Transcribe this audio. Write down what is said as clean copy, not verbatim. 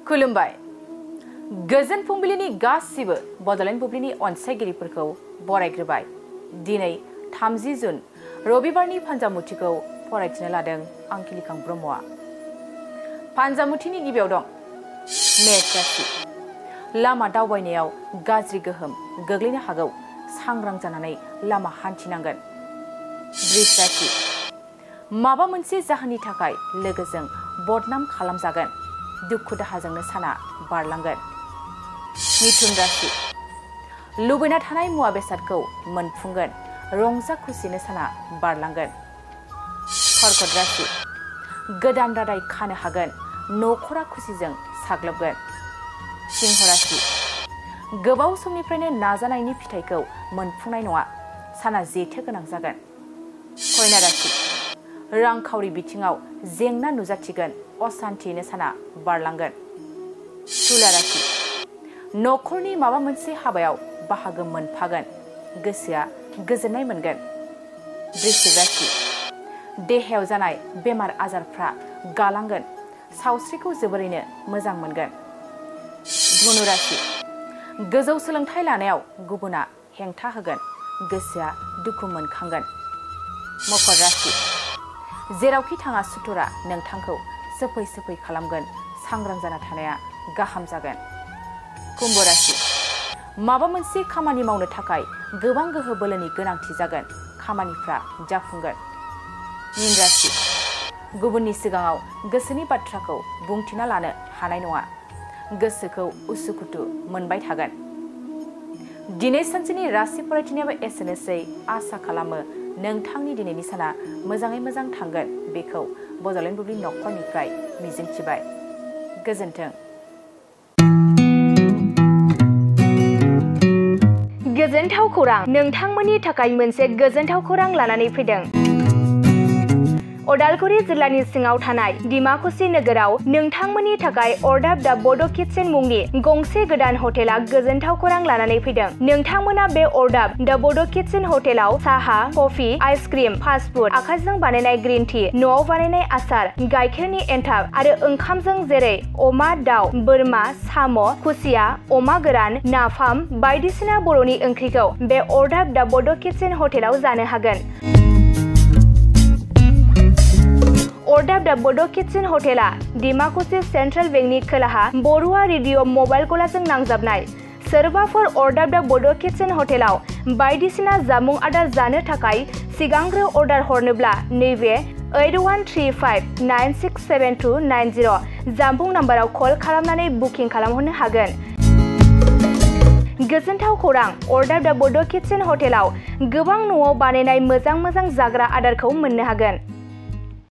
खुलुमबाय गोजोन फुंबिलिनि गासिबो बडलेण्ड बुब्लिनि अनसायगिरिफोरखौ बरायग्रोबाय दिनै 30 जुन रबिबारनि फानजामुथिखौ फरायथिनो लादों आंखिलिखां ब्रह्मआ फानजामुथिनि गिबियाव दं मेष राशि लामा दावबायनायाव गाज्रि गोहोम गोग्लैनो हागौ सांग्रां जानानै लामा हान्थिनांगोन वृष राशि माबा मोनसे जाहोननि थाखाय लोगोजों बदनाम खालामजागोन दुखु दाहाजोंनो साना बारलांगोन मिथुन राशि लुबैना थानाय मुवा बेसादखौ मोनफुंगोन रंजा खुसिनो साना बारलांगोन कर्कट राशि गोदान रादाय खानो हागोन नखरा खुसिजों साग्लोबगोन सिंह राशि गोबाव समनिफ्रायनो नाजानायनि फिथाइखौ मोनफुंनाय नङा साना जेथो गोनां जागोन कन्या राशि रांखावरि बिथिङाव जेंना नुजाथिगोन असान्थियैनो साना बारलांगोन तुला राशि नखरनि माबा मोनसे हाबायाव बाहागो मोनफागोन गोसोआ गोजोननाय मोनगोन वृश्चिक राशि देहायाव जानाय बेमार आजारफ्रा गालांगोन सावस्रिखौ जोबोरैनो मोजां मोनगोन धनु राशि गोजौ सोलोंथाइ लानायाव गुबुना हेंथा होगोन गोसोआ दुखु मोनखांगोन मकर राशि जेरावखि थाङा सुथुरा नोंथांखौ सोफै सोफै खालामगोन सांग्रां जाना थानाया गाहाम जागोन कुम्भ राशि माबा मोनसे खामानि मावनो थाखाय गोबां गोहो बोलोनि गोनांथि जागोन खामानिफ्रा जाफुंगोन मीन राशि गुबुननि सिगाङाव गोसोनि बाथ्राखौ बुंथिना लानो हानाय नङा गोसोखौ उसुखुथु मोनबाय थागोन दिनै सानसेनि राशि फरायथिनायाबो एसेनोसै आसा खालामो नोंथांनि दिनैनि साना मोजाङै मोजां थांगोन बेखौ बडलेण्ड बुब्लि नखरनिफ्राय मिजिंथिबाय गोजोन्थों गोजोनथाव खौरां नोंथांमोननि थाखाय मोनसे गोजोनथाव खौरां लानानै फैदों अदालगुरि जिल्लानि सिङाव थानाय डिमाकुसि नोगोराव नोंथांमोननि थाखाय अरदाब दा बड' किटचेन मुंनि गंसे गोदान हटेला गोजोनथाव खौरां लानानै फैदों नोंथांमोना बे अरदाब दा बड' किटचेन हटेलाव साहा कफि आइसक्रिम फास्ट फुड आखाइजों बानायनाय ग्रीन टि न'आव बानायनाय आसार गाइखेरनि एन्थाब आरो ओंखामजों जेरै अमा दाउ बोरमा साम' खुसिया अमा गोरान नाफाम बायदिसिना बर'नि ओंख्रिखौ बे अरदाब दा बड' किटचेन हटेलाव जानो हागोन अरदाब दा बड' किटचेन हटेला डिमाकुसि सेन्ट्रेल बेंकनि खोलाहा बरुवा रेडिअ मबाइल गलाजों नांजाबनाय सोरबाफोर अरदाब दा बड' किटचेन हटेलाव बायदिसिना जामुं आदार जानो थाखाय सिगांग्रो अर्डार हरनोब्ला नैबे 8135967290 जामबुं नाम्बाराव कल खालामनानै बुकिं खालामहरनो हागोन गोजोनथाव खौरां अरदाब दा बड' किटचेन हटेलाव गोबां न'आव बानायनाय मोजां जाग्रा आदारखौ मोननो हागोन